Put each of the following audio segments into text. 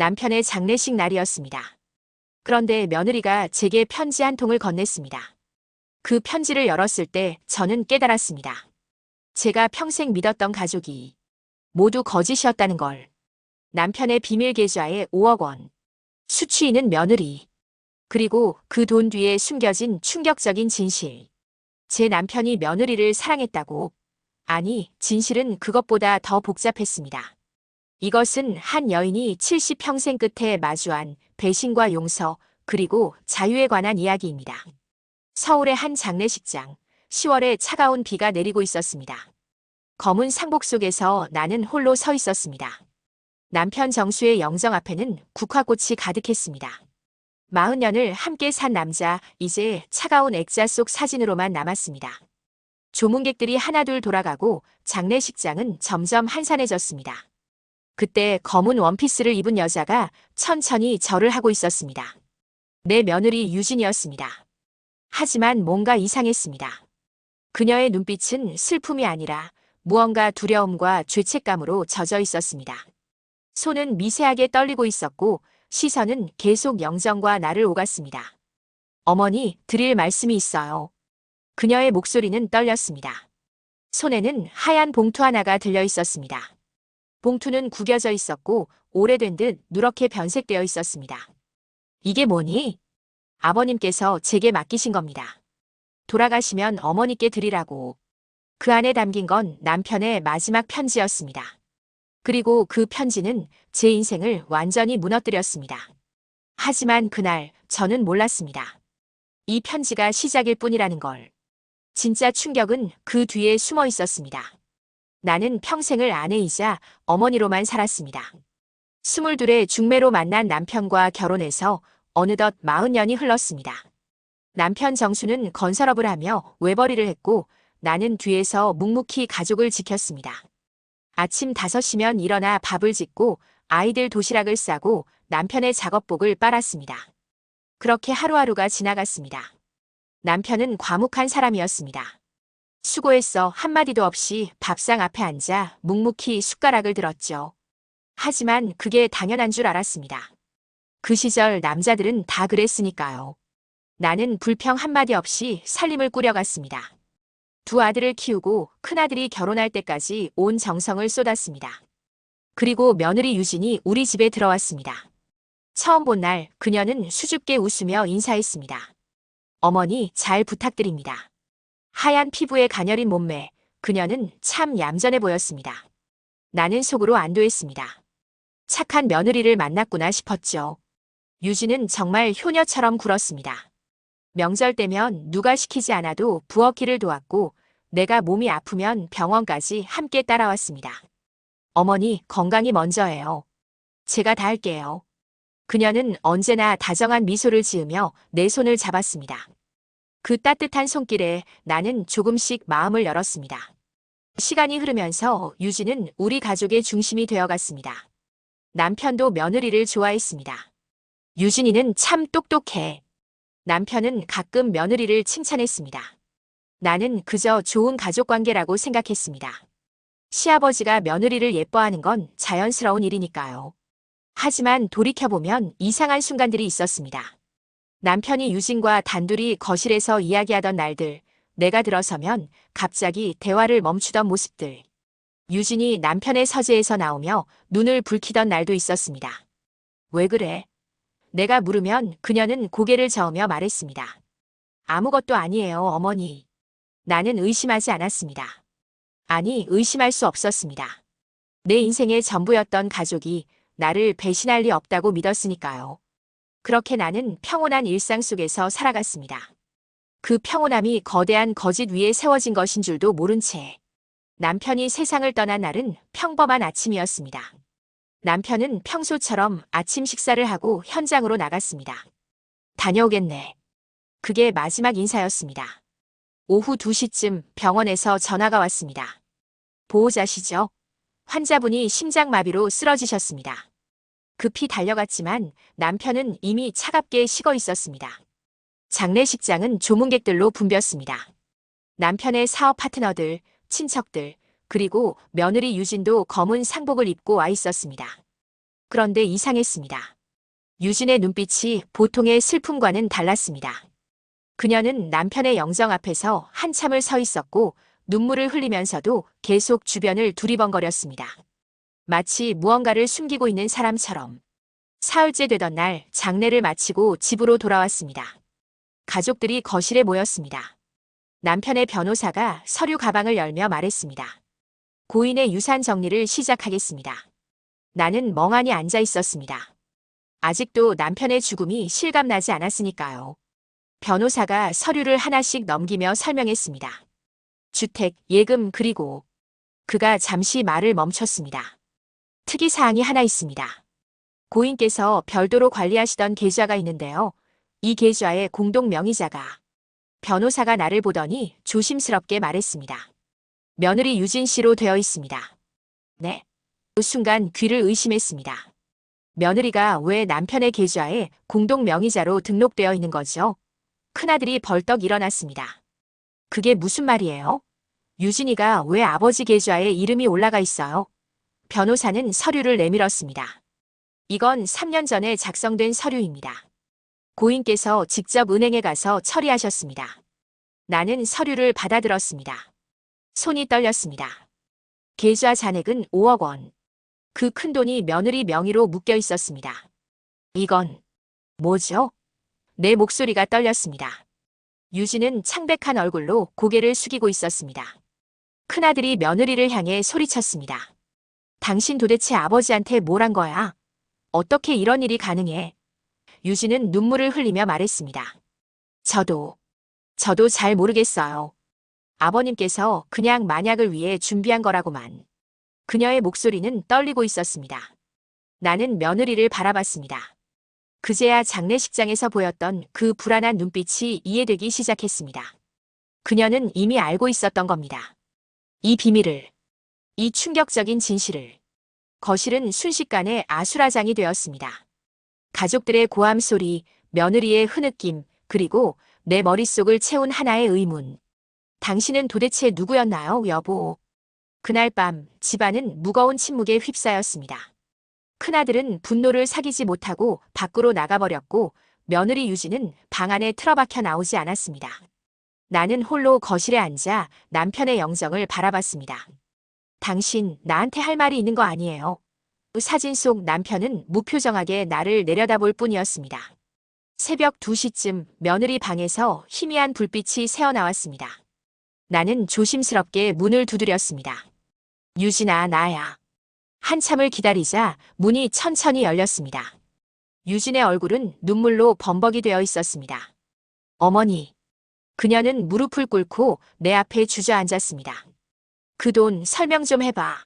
남편의 장례식 날이었습니다. 그런데 며느리가 제게 편지 한 통을 건넸습니다. 그 편지를 열었을 때 저는 깨달았습니다. 제가 평생 믿었던 가족이 모두 거짓이었다는 걸. 남편의 비밀 계좌에 5억 원, 수취인은 며느리, 그리고 그 돈 뒤에 숨겨진 충격적인 진실. 제 남편이 며느리를 사랑했다고. 아니, 진실은 그것보다 더 복잡했습니다. 이것은 한 여인이 70평생 끝에 마주한 배신과 용서, 그리고 자유에 관한 이야기입니다. 서울의 한 장례식장, 10월에 차가운 비가 내리고 있었습니다. 검은 상복 속에서 나는 홀로 서 있었습니다. 남편 정수의 영정 앞에는 국화꽃이 가득했습니다. 40년을 함께 산 남자, 이제 차가운 액자 속 사진으로만 남았습니다. 조문객들이 하나둘 돌아가고 장례식장은 점점 한산해졌습니다. 그때 검은 원피스를 입은 여자가 천천히 절을 하고 있었습니다. 내 며느리 유진이었습니다. 하지만 뭔가 이상했습니다. 그녀의 눈빛은 슬픔이 아니라 무언가 두려움과 죄책감으로 젖어 있었습니다. 손은 미세하게 떨리고 있었고 시선은 계속 영정과 나를 오갔습니다. 어머니, 드릴 말씀이 있어요. 그녀의 목소리는 떨렸습니다. 손에는 하얀 봉투 하나가 들려 있었습니다. 봉투는 구겨져 있었고 오래된 듯 누렇게 변색되어 있었습니다. 이게 뭐니? 아버님께서 제게 맡기신 겁니다. 돌아가시면 어머니께 드리라고. 그 안에 담긴 건 남편의 마지막 편지였습니다. 그리고 그 편지는 제 인생을 완전히 무너뜨렸습니다. 하지만 그날 저는 몰랐습니다. 이 편지가 시작일 뿐이라는 걸. 진짜 충격은 그 뒤에 숨어 있었습니다. 나는 평생을 아내이자 어머니로만 살았습니다. 22의 중매로 만난 남편과 결혼해서 어느덧 40년이 흘렀습니다. 남편 정수는 건설업을 하며 외벌이를 했고 나는 뒤에서 묵묵히 가족을 지켰습니다. 아침 5시면 일어나 밥을 짓고 아이들 도시락을 싸고 남편의 작업복을 빨았습니다. 그렇게 하루하루가 지나갔습니다. 남편은 과묵한 사람이었습니다. 수고했어 한마디도 없이 밥상 앞에 앉아 묵묵히 숟가락을 들었죠. 하지만 그게 당연한 줄 알았습니다. 그 시절 남자들은 다 그랬으니까요. 나는 불평 한마디 없이 살림을 꾸려갔습니다. 두 아들을 키우고 큰아들이 결혼할 때까지 온 정성을 쏟았습니다. 그리고 며느리 유진이 우리 집에 들어왔습니다. 처음 본 날 그녀는 수줍게 웃으며 인사했습니다. 어머니 잘 부탁드립니다. 하얀 피부에 가녀린 몸매, 그녀는 참 얌전해 보였습니다. 나는 속으로 안도했습니다. 착한 며느리를 만났구나 싶었죠. 유진은 정말 효녀처럼 굴었습니다. 명절 때면 누가 시키지 않아도 부엌일을 도왔고 내가 몸이 아프면 병원까지 함께 따라왔습니다. 어머니 건강이 먼저예요. 제가 다 할게요. 그녀는 언제나 다정한 미소를 지으며 내 손을 잡았습니다. 그 따뜻한 손길에 나는 조금씩 마음을 열었습니다. 시간이 흐르면서 유진은 우리 가족의 중심이 되어갔습니다. 남편도 며느리를 좋아했습니다. 유진이는 참 똑똑해. 남편은 가끔 며느리를 칭찬했습니다. 나는 그저 좋은 가족관계라고 생각했습니다. 시아버지가 며느리를 예뻐하는 건 자연스러운 일이니까요. 하지만 돌이켜보면 이상한 순간들이 있었습니다. 남편이 유진과 단둘이 거실에서 이야기하던 날들, 내가 들어서면 갑자기 대화를 멈추던 모습들. 유진이 남편의 서재에서 나오며 눈을 붉히던 날도 있었습니다. 왜 그래? 내가 물으면 그녀는 고개를 저으며 말했습니다. 아무것도 아니에요, 어머니. 나는 의심하지 않았습니다. 아니, 의심할 수 없었습니다. 내 인생의 전부였던 가족이 나를 배신할 리 없다고 믿었으니까요. 그렇게 나는 평온한 일상 속에서 살아갔습니다. 그 평온함이 거대한 거짓 위에 세워진 것인 줄도 모른 채 남편이 세상을 떠난 날은 평범한 아침이었습니다. 남편은 평소처럼 아침 식사를 하고 현장으로 나갔습니다. 다녀오겠네. 그게 마지막 인사였습니다. 오후 2시쯤 병원에서 전화가 왔습니다. 보호자시죠? 환자분이 심장마비로 쓰러지셨습니다. 급히 달려갔지만 남편은 이미 차갑게 식어 있었습니다. 장례식장은 조문객들로 붐볐습니다. 남편의 사업 파트너들, 친척들, 그리고 며느리 유진도 검은 상복을 입고 와 있었습니다. 그런데 이상했습니다. 유진의 눈빛이 보통의 슬픔과는 달랐습니다. 그녀는 남편의 영정 앞에서 한참을 서 있었고 눈물을 흘리면서도 계속 주변을 두리번거렸습니다. 마치 무언가를 숨기고 있는 사람처럼. 사흘째 되던 날 장례를 마치고 집으로 돌아왔습니다. 가족들이 거실에 모였습니다. 남편의 변호사가 서류 가방을 열며 말했습니다. 고인의 유산 정리를 시작하겠습니다. 나는 멍하니 앉아 있었습니다. 아직도 남편의 죽음이 실감나지 않았으니까요. 변호사가 서류를 하나씩 넘기며 설명했습니다. 주택, 예금 그리고 그가 잠시 말을 멈췄습니다. 특이사항이 하나 있습니다. 고인께서 별도로 관리하시던 계좌가 있는데요. 이 계좌의 공동 명의자가 변호사가 나를 보더니 조심스럽게 말했습니다. 며느리 유진 씨로 되어 있습니다. 네. 그 순간 귀를 의심했습니다. 며느리가 왜 남편의 계좌에 공동 명의자로 등록되어 있는 거죠? 큰아들이 벌떡 일어났습니다. 그게 무슨 말이에요? 유진이가 왜 아버지 계좌에 이름이 올라가 있어요? 변호사는 서류를 내밀었습니다. 이건 3년 전에 작성된 서류입니다. 고인께서 직접 은행에 가서 처리하셨습니다. 나는 서류를 받아들었습니다. 손이 떨렸습니다. 계좌 잔액은 5억 원. 그 큰 돈이 며느리 명의로 묶여 있었습니다. 이건 뭐죠? 내 목소리가 떨렸습니다. 유진은 창백한 얼굴로 고개를 숙이고 있었습니다. 큰아들이 며느리를 향해 소리쳤습니다. 당신 도대체 아버지한테 뭘 한 거야? 어떻게 이런 일이 가능해? 유진은 눈물을 흘리며 말했습니다. 저도 잘 모르겠어요. 아버님께서 그냥 만약을 위해 준비한 거라고만. 그녀의 목소리는 떨리고 있었습니다. 나는 며느리를 바라봤습니다. 그제야 장례식장에서 보였던 그 불안한 눈빛이 이해되기 시작했습니다. 그녀는 이미 알고 있었던 겁니다. 이 비밀을, 이 충격적인 진실을. 거실은 순식간에 아수라장이 되었습니다. 가족들의 고함 소리, 며느리의 흐느낌, 그리고 내 머릿속을 채운 하나의 의문. 당신은 도대체 누구였나요, 여보? 그날 밤 집안은 무거운 침묵에 휩싸였습니다. 큰아들은 분노를 사귀지 못하고 밖으로 나가버렸고 며느리 유진은 방 안에 틀어박혀 나오지 않았습니다. 나는 홀로 거실에 앉아 남편의 영정을 바라봤습니다. 당신 나한테 할 말이 있는 거 아니에요? 사진 속 남편은 무표정하게 나를 내려다볼 뿐이었습니다. 새벽 2시쯤 며느리 방에서 희미한 불빛이 새어나왔습니다. 나는 조심스럽게 문을 두드렸습니다. 유진아, 나야. 한참을 기다리자 문이 천천히 열렸습니다. 유진의 얼굴은 눈물로 범벅이 되어 있었습니다. 어머니. 그녀는 무릎을 꿇고 내 앞에 주저앉았습니다. 그 돈 설명 좀 해봐.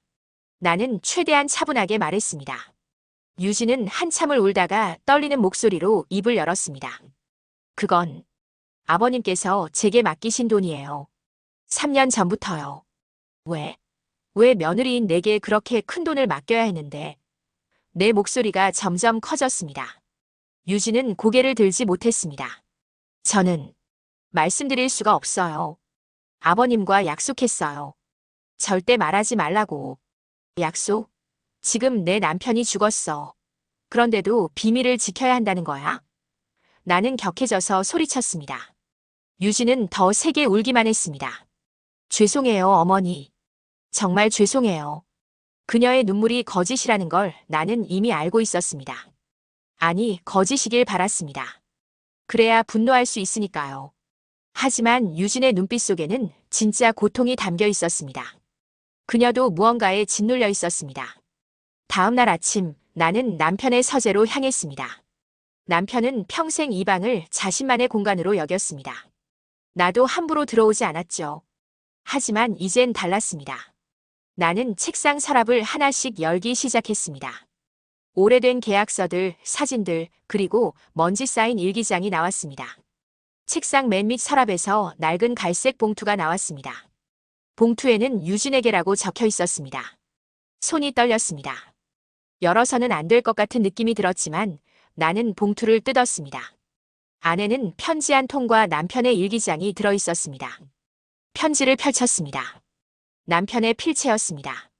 나는 최대한 차분하게 말했습니다. 유진은 한참을 울다가 떨리는 목소리로 입을 열었습니다. 그건 아버님께서 제게 맡기신 돈이에요. 3년 전부터요. 왜 며느리인 내게 그렇게 큰 돈을 맡겨야 했는데. 내 목소리가 점점 커졌습니다. 유진은 고개를 들지 못했습니다. 저는 말씀드릴 수가 없어요. 아버님과 약속했어요. 절대 말하지 말라고. 약속? 지금 내 남편이 죽었어. 그런데도 비밀을 지켜야 한다는 거야? 나는 격해져서 소리쳤습니다. 유진은 더 세게 울기만 했습니다. 죄송해요, 어머니. 정말 죄송해요. 그녀의 눈물이 거짓이라는 걸 나는 이미 알고 있었습니다. 아니, 거짓이길 바랐습니다. 그래야 분노할 수 있으니까요. 하지만 유진의 눈빛 속에는 진짜 고통이 담겨 있었습니다. 그녀도 무언가에 짓눌려 있었습니다. 다음 날 아침 나는 남편의 서재로 향했습니다. 남편은 평생 이 방을 자신만의 공간으로 여겼습니다. 나도 함부로 들어오지 않았죠. 하지만 이젠 달랐습니다. 나는 책상 서랍을 하나씩 열기 시작했습니다. 오래된 계약서들, 사진들, 그리고 먼지 쌓인 일기장이 나왔습니다. 책상 맨 밑 서랍에서 낡은 갈색 봉투가 나왔습니다. 봉투에는 유진에게라고 적혀 있었습니다. 손이 떨렸습니다. 열어서는 안 될 것 같은 느낌이 들었지만 나는 봉투를 뜯었습니다. 안에는 편지 한 통과 남편의 일기장이 들어 있었습니다. 편지를 펼쳤습니다. 남편의 필체였습니다.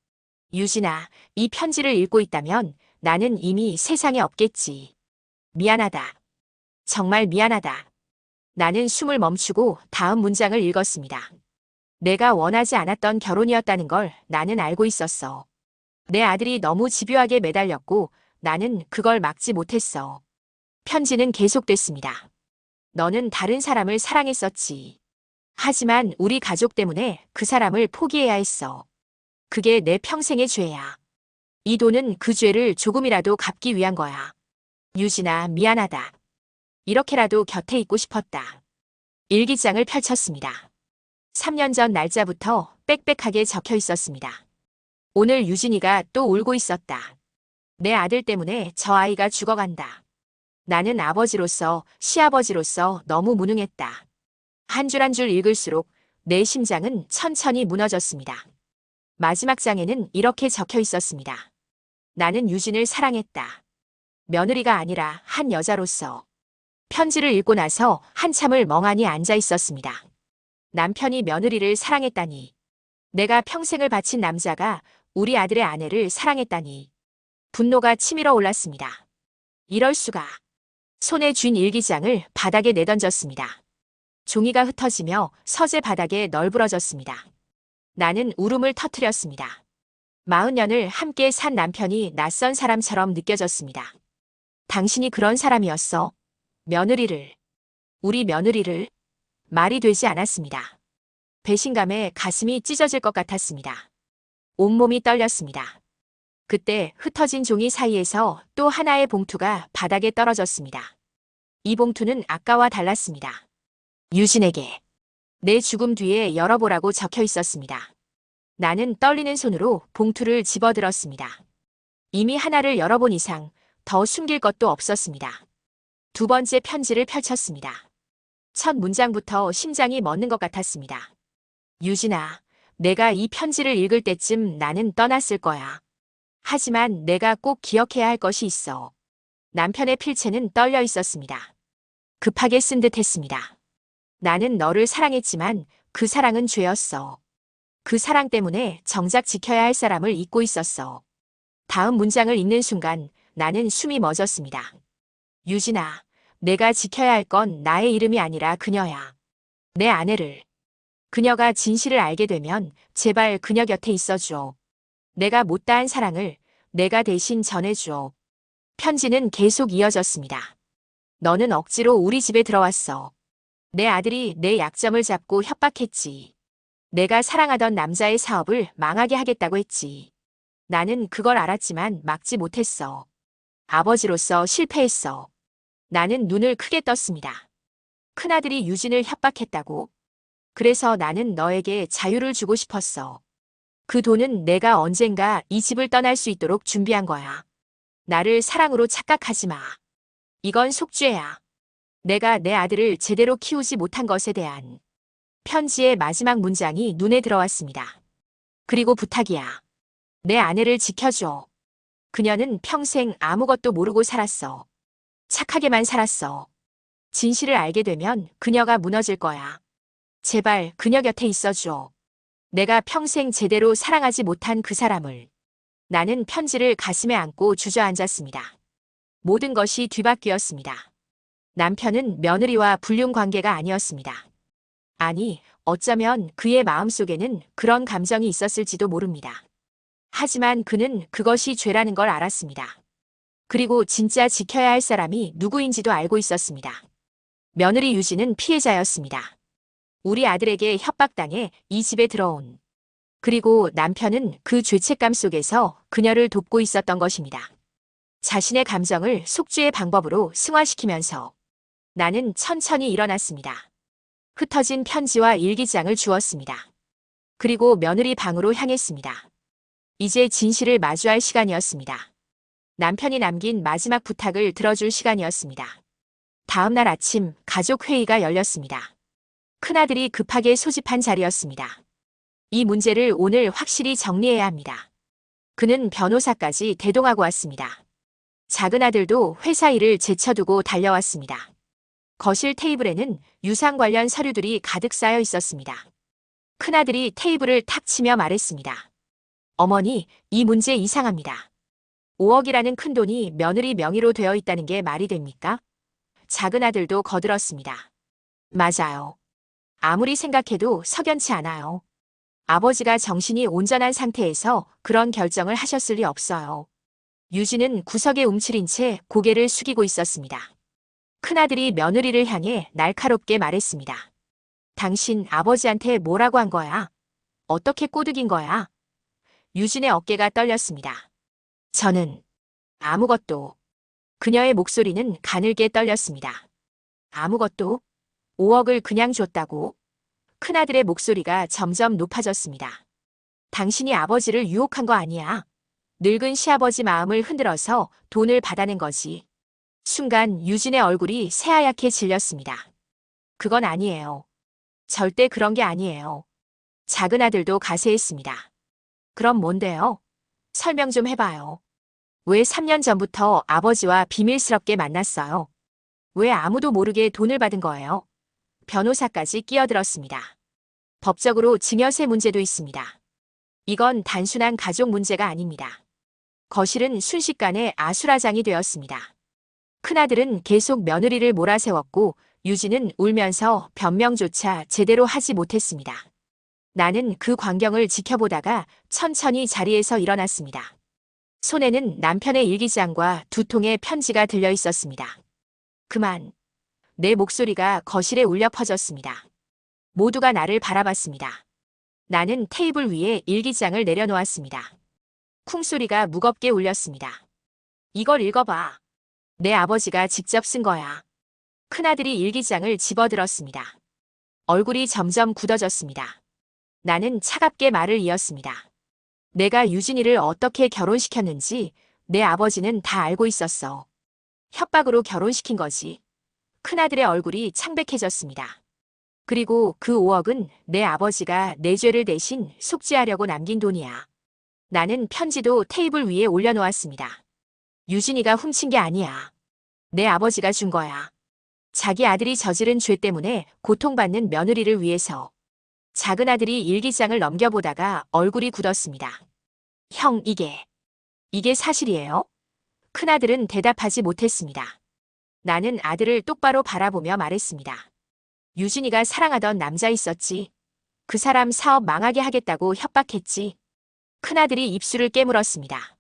유진아, 이 편지를 읽고 있다면 나는 이미 세상에 없겠지. 미안하다. 정말 미안하다. 나는 숨을 멈추고 다음 문장을 읽었습니다. 내가 원하지 않았던 결혼이었다는 걸 나는 알고 있었어. 내 아들이 너무 집요하게 매달렸고 나는 그걸 막지 못했어. 편지는 계속됐습니다. 너는 다른 사람을 사랑했었지. 하지만 우리 가족 때문에 그 사람을 포기해야 했어. 그게 내 평생의 죄야. 이 돈은 그 죄를 조금이라도 갚기 위한 거야. 유진아, 미안하다. 이렇게라도 곁에 있고 싶었다. 일기장을 펼쳤습니다. 3년 전 날짜부터 빽빽하게 적혀 있었습니다. 오늘 유진이가 또 울고 있었다. 내 아들 때문에 저 아이가 죽어간다. 나는 아버지로서, 시아버지로서 너무 무능했다. 한 줄 한 줄 읽을수록 내 심장은 천천히 무너졌습니다. 마지막 장에는 이렇게 적혀 있었습니다. 나는 유진을 사랑했다. 며느리가 아니라 한 여자로서. 편지를 읽고 나서 한참을 멍하니 앉아 있었습니다. 남편이 며느리를 사랑했다니. 내가 평생을 바친 남자가 우리 아들의 아내를 사랑했다니. 분노가 치밀어 올랐습니다. 이럴 수가. 손에 쥔 일기장을 바닥에 내던졌습니다. 종이가 흩어지며 서재 바닥에 널브러졌습니다. 나는 울음을 터뜨렸습니다. 40년을 함께 산 남편이 낯선 사람처럼 느껴졌습니다. 당신이 그런 사람이었어. 우리 며느리를 말이 되지 않았습니다. 배신감에 가슴이 찢어질 것 같았습니다. 온몸이 떨렸습니다. 그때 흩어진 종이 사이에서 또 하나의 봉투가 바닥에 떨어졌습니다. 이 봉투는 아까와 달랐습니다. 유진에게 내 죽음 뒤에 열어보라고 적혀 있었습니다. 나는 떨리는 손으로 봉투를 집어들었습니다. 이미 하나를 열어본 이상 더 숨길 것도 없었습니다. 두 번째 편지를 펼쳤습니다. 첫 문장부터 심장이 멎는 것 같았습니다. 유진아, 내가 이 편지를 읽을 때쯤 나는 떠났을 거야. 하지만 내가 꼭 기억해야 할 것이 있어. 남편의 필체는 떨려 있었습니다. 급하게 쓴 듯 했습니다. 나는 너를 사랑했지만 그 사랑은 죄였어. 그 사랑 때문에 정작 지켜야 할 사람을 잊고 있었어. 다음 문장을 읽는 순간 나는 숨이 멎었습니다. 유진아, 내가 지켜야 할 건 나의 이름이 아니라 그녀야. 내 아내를. 그녀가 진실을 알게 되면 제발 그녀 곁에 있어줘. 내가 못다한 사랑을 내가 대신 전해줘. 편지는 계속 이어졌습니다. 너는 억지로 우리 집에 들어왔어. 내 아들이 내 약점을 잡고 협박했지. 내가 사랑하던 남자의 사업을 망하게 하겠다고 했지. 나는 그걸 알았지만 막지 못했어. 아버지로서 실패했어. 나는 눈을 크게 떴습니다. 큰아들이 유진을 협박했다고. 그래서 나는 너에게 자유를 주고 싶었어. 그 돈은 내가 언젠가 이 집을 떠날 수 있도록 준비한 거야. 나를 사랑으로 착각하지 마. 이건 속죄야. 내가 내 아들을 제대로 키우지 못한 것에 대한. 편지의 마지막 문장이 눈에 들어왔습니다. 그리고 부탁이야. 내 아내를 지켜줘. 그녀는 평생 아무것도 모르고 살았어. 착하게만 살았어. 진실을 알게 되면 그녀가 무너질 거야. 제발 그녀 곁에 있어줘. 내가 평생 제대로 사랑하지 못한 그 사람을. 나는 편지를 가슴에 안고 주저앉았습니다. 모든 것이 뒤바뀌었습니다. 남편은 며느리와 불륜 관계가 아니었습니다. 아니, 어쩌면 그의 마음속에는 그런 감정이 있었을지도 모릅니다. 하지만 그는 그것이 죄라는 걸 알았습니다. 그리고 진짜 지켜야 할 사람이 누구인지도 알고 있었습니다. 며느리 유진은 피해자였습니다. 우리 아들에게 협박당해 이 집에 들어온. 그리고 남편은 그 죄책감 속에서 그녀를 돕고 있었던 것입니다. 자신의 감정을 속죄의 방법으로 승화시키면서 나는 천천히 일어났습니다. 흩어진 편지와 일기장을 주었습니다. 그리고 며느리 방으로 향했습니다. 이제 진실을 마주할 시간이었습니다. 남편이 남긴 마지막 부탁을 들어줄 시간이었습니다. 다음 날 아침 가족 회의가 열렸습니다. 큰아들이 급하게 소집한 자리였습니다. 이 문제를 오늘 확실히 정리해야 합니다. 그는 변호사까지 대동하고 왔습니다. 작은 아들도 회사 일을 제쳐두고 달려왔습니다. 거실 테이블에는 유상 관련 서류들이 가득 쌓여 있었습니다. 큰아들이 테이블을 탁 치며 말했습니다. 어머니, 이 문제 이상합니다. 5억이라는 큰 돈이 며느리 명의로 되어 있다는 게 말이 됩니까? 작은 아들도 거들었습니다. 맞아요. 아무리 생각해도 석연치 않아요. 아버지가 정신이 온전한 상태에서 그런 결정을 하셨을 리 없어요. 유진은 구석에 움츠린 채 고개를 숙이고 있었습니다. 큰아들이 며느리를 향해 날카롭게 말했습니다. 당신 아버지한테 뭐라고 한 거야? 어떻게 꼬드긴 거야? 유진의 어깨가 떨렸습니다. 저는 아무것도. 그녀의 목소리는 가늘게 떨렸습니다. 아무것도? 5억을 그냥 줬다고? 큰아들의 목소리가 점점 높아졌습니다. 당신이 아버지를 유혹한 거 아니야. 늙은 시아버지 마음을 흔들어서 돈을 받아낸 거지. 순간 유진의 얼굴이 새하얗게 질렸습니다. 그건 아니에요. 절대 그런 게 아니에요. 작은 아들도 가세했습니다. 그럼 뭔데요? 설명 좀 해봐요. 왜 3년 전부터 아버지와 비밀스럽게 만났어요? 왜 아무도 모르게 돈을 받은 거예요? 변호사까지 끼어들었습니다. 법적으로 증여세 문제도 있습니다. 이건 단순한 가족 문제가 아닙니다. 거실은 순식간에 아수라장이 되었습니다. 큰아들은 계속 며느리를 몰아세웠고 유진은 울면서 변명조차 제대로 하지 못했습니다. 나는 그 광경을 지켜보다가 천천히 자리에서 일어났습니다. 손에는 남편의 일기장과 2통의 편지가 들려 있었습니다. 그만. 내 목소리가 거실에 울려 퍼졌습니다. 모두가 나를 바라봤습니다. 나는 테이블 위에 일기장을 내려놓았습니다. 쿵소리가 무겁게 울렸습니다. 이걸 읽어봐. 내 아버지가 직접 쓴 거야. 큰아들이 일기장을 집어들었습니다. 얼굴이 점점 굳어졌습니다. 나는 차갑게 말을 이었습니다. 내가 유진이를 어떻게 결혼시켰는지 내 아버지는 다 알고 있었어. 협박으로 결혼시킨 거지. 큰아들의 얼굴이 창백해졌습니다. 그리고 그 5억은 내 아버지가 내 죄를 대신 속죄하려고 남긴 돈이야. 나는 편지도 테이블 위에 올려놓았습니다. 유진이가 훔친 게 아니야. 내 아버지가 준 거야. 자기 아들이 저지른 죄 때문에 고통받는 며느리를 위해서. 작은 아들이 일기장을 넘겨보다가 얼굴이 굳었습니다. 형, 이게 사실이에요? 큰아들은 대답하지 못했습니다. 나는 아들을 똑바로 바라보며 말했습니다. 유진이가 사랑하던 남자 있었지. 그 사람 사업 망하게 하겠다고 협박했지. 큰아들이 입술을 깨물었습니다.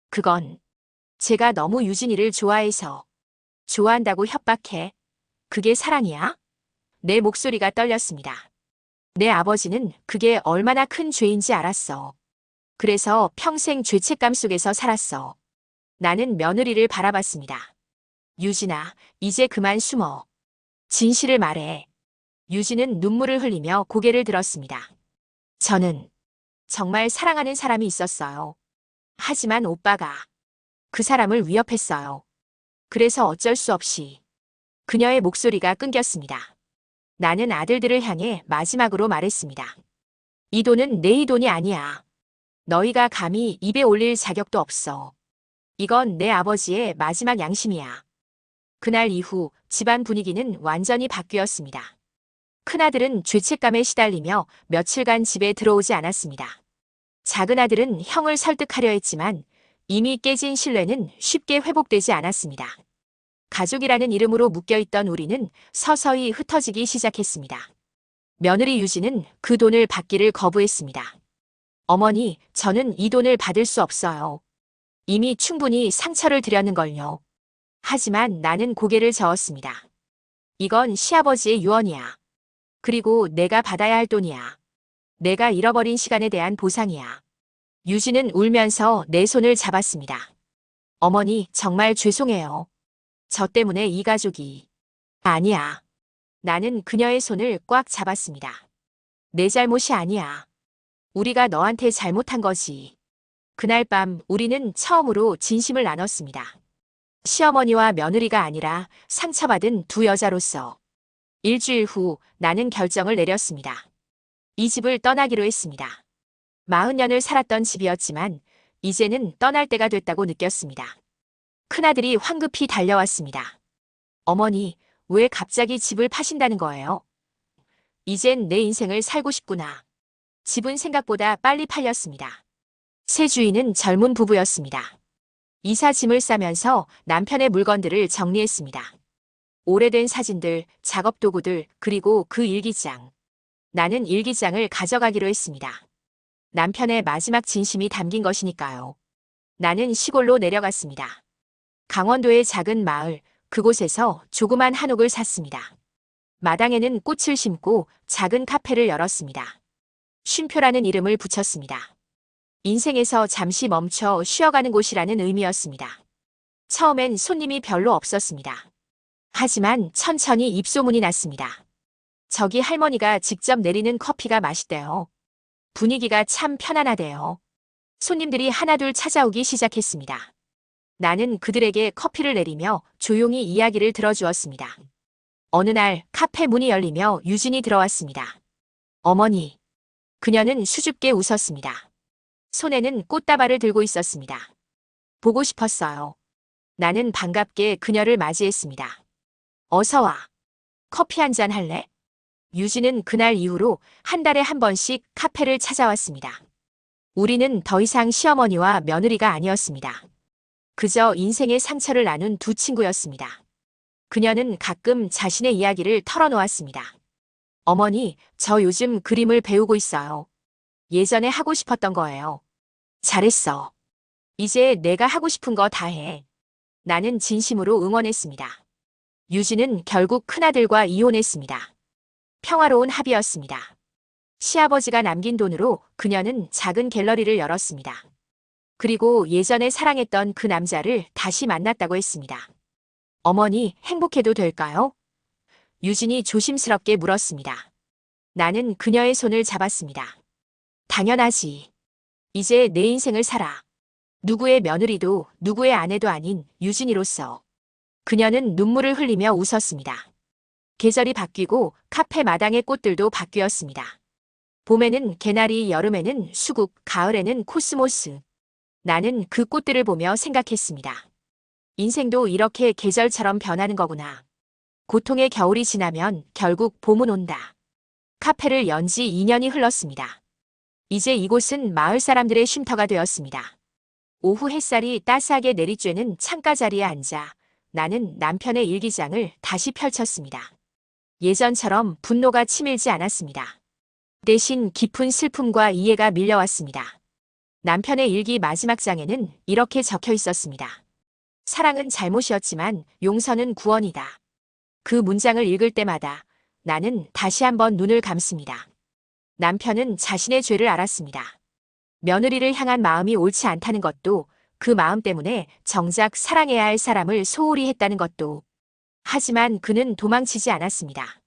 그건 제가 너무 유진이를 좋아해서. 좋아한다고 협박해. 그게 사랑이야? 내 목소리가 떨렸습니다. 내 아버지는 그게 얼마나 큰 죄인지 알았어. 그래서 평생 죄책감 속에서 살았어. 나는 며느리를 바라봤습니다. 유진아, 이제 그만 숨어. 진실을 말해. 유진은 눈물을 흘리며 고개를 들었습니다. 저는 정말 사랑하는 사람이 있었어요. 하지만 오빠가 그 사람을 위협했어요. 그래서 어쩔 수 없이. 그녀의 목소리가 끊겼습니다. 나는 아들들을 향해 마지막으로 말했습니다. 이 돈은 내 돈이 아니야. 너희가 감히 입에 올릴 자격도 없어. 이건 내 아버지의 마지막 양심이야. 그날 이후 집안 분위기는 완전히 바뀌었습니다. 큰아들은 죄책감에 시달리며 며칠간 집에 들어오지 않았습니다. 작은 아들은 형을 설득하려 했지만 이미 깨진 신뢰는 쉽게 회복되지 않았습니다. 가족이라는 이름으로 묶여있던 우리는 서서히 흩어지기 시작했습니다. 며느리 유진은 그 돈을 받기를 거부했습니다. 어머니, 저는 이 돈을 받을 수 없어요. 이미 충분히 상처를 드렸는걸요. 하지만 나는 고개를 저었습니다. 이건 시아버지의 유언이야. 그리고 내가 받아야 할 돈이야. 내가 잃어버린 시간에 대한 보상이야. 유진은 울면서 내 손을 잡았습니다. 어머니, 정말 죄송해요. 저 때문에 이 가족이. 아니야. 나는 그녀의 손을 꽉 잡았습니다. 내 잘못이 아니야. 우리가 너한테 잘못한 거지. 그날 밤 우리는 처음으로 진심을 나눴습니다. 시어머니와 며느리가 아니라 상처받은 두 여자로서. 일주일 후 나는 결정을 내렸습니다. 이 집을 떠나기로 했습니다. 40년을 살았던 집이었지만 이제는 떠날 때가 됐다고 느꼈습니다. 큰아들이 황급히 달려왔습니다. 어머니, 왜 갑자기 집을 파신다는 거예요? 이젠 내 인생을 살고 싶구나. 집은 생각보다 빨리 팔렸습니다. 새 주인은 젊은 부부였습니다. 이사 짐을 싸면서 남편의 물건들을 정리했습니다. 오래된 사진들, 작업 도구들, 그리고 그 일기장. 나는 일기장을 가져가기로 했습니다. 남편의 마지막 진심이 담긴 것이니까요. 나는 시골로 내려갔습니다. 강원도의 작은 마을, 그곳에서 조그만 한옥을 샀습니다. 마당에는 꽃을 심고 작은 카페를 열었습니다. 쉼표라는 이름을 붙였습니다. 인생에서 잠시 멈춰 쉬어가는 곳이라는 의미였습니다. 처음엔 손님이 별로 없었습니다. 하지만 천천히 입소문이 났습니다. 저기 할머니가 직접 내리는 커피가 맛있대요. 분위기가 참 편안하대요. 손님들이 하나둘 찾아오기 시작했습니다. 나는 그들에게 커피를 내리며 조용히 이야기를 들어주었습니다. 어느 날 카페 문이 열리며 유진이 들어왔습니다. 어머니. 그녀는 수줍게 웃었습니다. 손에는 꽃다발을 들고 있었습니다. 보고 싶었어요. 나는 반갑게 그녀를 맞이했습니다. 어서 와. 커피 한 잔 할래? 유진은 그날 이후로 한 달에 한 번씩 카페를 찾아왔습니다. 우리는 더 이상 시어머니와 며느리가 아니었습니다. 그저 인생의 상처를 나눈 두 친구였습니다. 그녀는 가끔 자신의 이야기를 털어놓았습니다. 어머니, 저 요즘 그림을 배우고 있어요. 예전에 하고 싶었던 거예요. 잘했어. 이제 내가 하고 싶은 거 다 해. 나는 진심으로 응원했습니다. 유진은 결국 큰아들과 이혼했습니다. 평화로운 합의였습니다. 시아버지가 남긴 돈으로 그녀는 작은 갤러리를 열었습니다. 그리고 예전에 사랑했던 그 남자를 다시 만났다고 했습니다. 어머니, 행복해도 될까요? 유진이 조심스럽게 물었습니다. 나는 그녀의 손을 잡았습니다. 당연하지. 이제 내 인생을 살아. 누구의 며느리도 누구의 아내도 아닌 유진이로서. 그녀는 눈물을 흘리며 웃었습니다. 계절이 바뀌고 카페 마당의 꽃들도 바뀌었습니다. 봄에는 개나리, 여름에는 수국, 가을에는 코스모스. 나는 그 꽃들을 보며 생각했습니다. 인생도 이렇게 계절처럼 변하는 거구나. 고통의 겨울이 지나면 결국 봄은 온다. 카페를 연 지 2년이 흘렀습니다. 이제 이곳은 마을 사람들의 쉼터가 되었습니다. 오후 햇살이 따스하게 내리쬐는 창가 자리에 앉아 나는 남편의 일기장을 다시 펼쳤습니다. 예전처럼 분노가 치밀지 않았습니다. 대신 깊은 슬픔과 이해가 밀려왔습니다. 남편의 일기 마지막 장에는 이렇게 적혀 있었습니다. 사랑은 잘못이었지만 용서는 구원이다. 그 문장을 읽을 때마다 나는 다시 한번 눈을 감습니다. 남편은 자신의 죄를 알았습니다. 며느리를 향한 마음이 옳지 않다는 것도, 그 마음 때문에 정작 사랑해야 할 사람을 소홀히 했다는 것도. 하지만 그는 도망치지 않았습니다.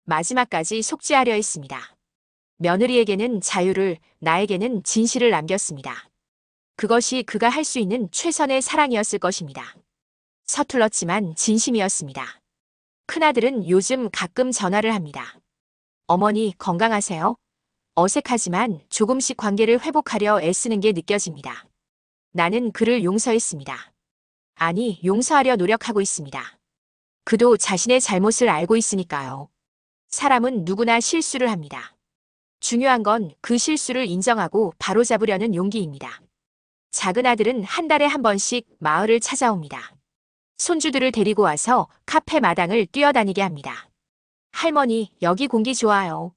마지막까지 속죄하려 했습니다. 며느리에게는 자유를, 나에게는 진실을 남겼습니다. 그것이 그가 할 수 있는 최선의 사랑이었을 것입니다. 서툴렀지만 진심이었습니다. 큰아들은 요즘 가끔 전화를 합니다. 어머니, 건강하세요? 어색하지만 조금씩 관계를 회복하려 애쓰는 게 느껴집니다. 나는 그를 용서했습니다. 아니, 용서하려 노력하고 있습니다. 그도 자신의 잘못을 알고 있으니까요. 사람은 누구나 실수를 합니다. 중요한 건 그 실수를 인정하고 바로잡으려는 용기입니다. 작은 아들은 한 달에 한 번씩 마을을 찾아옵니다. 손주들을 데리고 와서 카페 마당을 뛰어다니게 합니다. 할머니, 여기 공기 좋아요.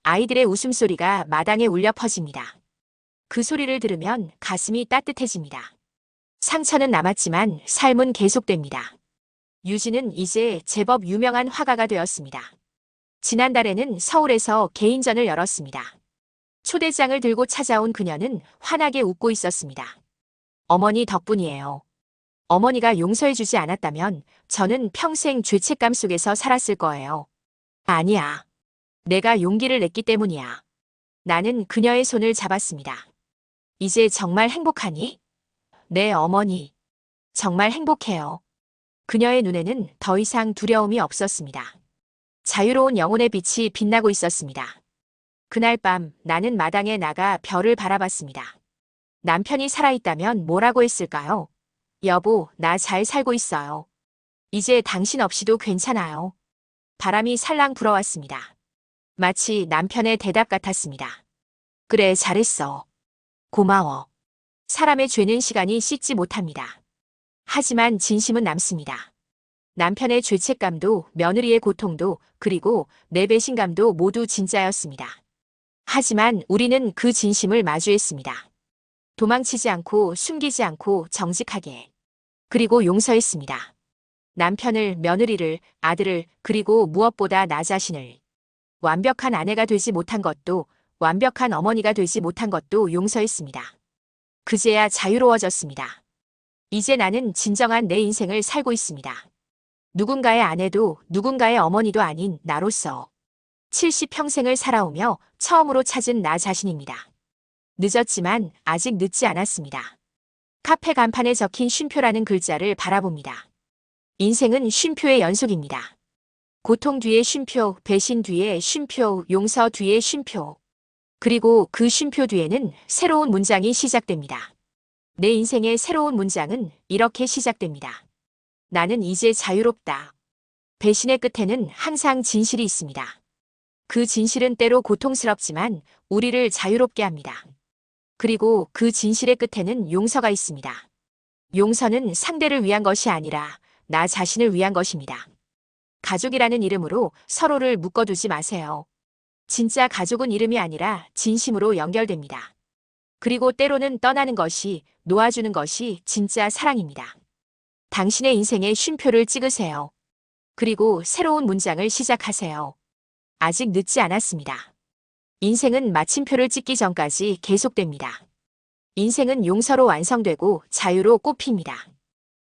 아이들의 웃음소리가 마당에 울려 퍼집니다. 그 소리를 들으면 가슴이 따뜻해집니다. 상처는 남았지만 삶은 계속됩니다. 유진은 이제 제법 유명한 화가가 되었습니다. 지난달에는 서울에서 개인전을 열었습니다. 초대장을 들고 찾아온 그녀는 환하게 웃고 있었습니다. 어머니 덕분이에요. 어머니가 용서해주지 않았다면 저는 평생 죄책감 속에서 살았을 거예요. 아니야. 내가 용기를 냈기 때문이야. 나는 그녀의 손을 잡았습니다. 이제 정말 행복하니? 네, 어머니. 정말 행복해요. 그녀의 눈에는 더 이상 두려움이 없었습니다. 자유로운 영혼의 빛이 빛나고 있었습니다. 그날 밤 나는 마당에 나가 별을 바라봤습니다. 남편이 살아있다면 뭐라고 했을까요? 여보, 나 잘 살고 있어요. 이제 당신 없이도 괜찮아요. 바람이 살랑 불어왔습니다. 마치 남편의 대답 같았습니다. 그래, 잘했어. 고마워. 사람의 죄는 시간이 씻지 못합니다. 하지만 진심은 남습니다. 남편의 죄책감도 며느리의 고통도 그리고 내 배신감도 모두 진짜였습니다. 하지만 우리는 그 진심을 마주했습니다. 도망치지 않고 숨기지 않고 정직하게. 그리고 용서했습니다. 남편을, 며느리를, 아들을, 그리고 무엇보다 나 자신을. 완벽한 아내가 되지 못한 것도, 완벽한 어머니가 되지 못한 것도 용서했습니다. 그제야 자유로워졌습니다. 이제 나는 진정한 내 인생을 살고 있습니다. 누군가의 아내도 누군가의 어머니도 아닌 나로서 70평생을 살아오며 처음으로 찾은 나 자신입니다. 늦었지만 아직 늦지 않았습니다. 카페 간판에 적힌 쉼표라는 글자를 바라봅니다. 인생은 쉼표의 연속입니다. 고통 뒤에 쉼표, 배신 뒤에 쉼표, 용서 뒤에 쉼표. 그리고 그 쉼표 뒤에는 새로운 문장이 시작됩니다. 내 인생의 새로운 문장은 이렇게 시작됩니다. 나는 이제 자유롭다. 배신의 끝에는 항상 진실이 있습니다. 그 진실은 때로 고통스럽지만 우리를 자유롭게 합니다. 그리고 그 진실의 끝에는 용서가 있습니다. 용서는 상대를 위한 것이 아니라 나 자신을 위한 것입니다. 가족이라는 이름으로 서로를 묶어두지 마세요. 진짜 가족은 이름이 아니라 진심으로 연결됩니다. 그리고 때로는 떠나는 것이, 놓아주는 것이 진짜 사랑입니다. 당신의 인생에 쉼표를 찍으세요. 그리고 새로운 문장을 시작하세요. 아직 늦지 않았습니다. 인생은 마침표를 찍기 전까지 계속됩니다. 인생은 용서로 완성되고 자유로 꽃핍니다.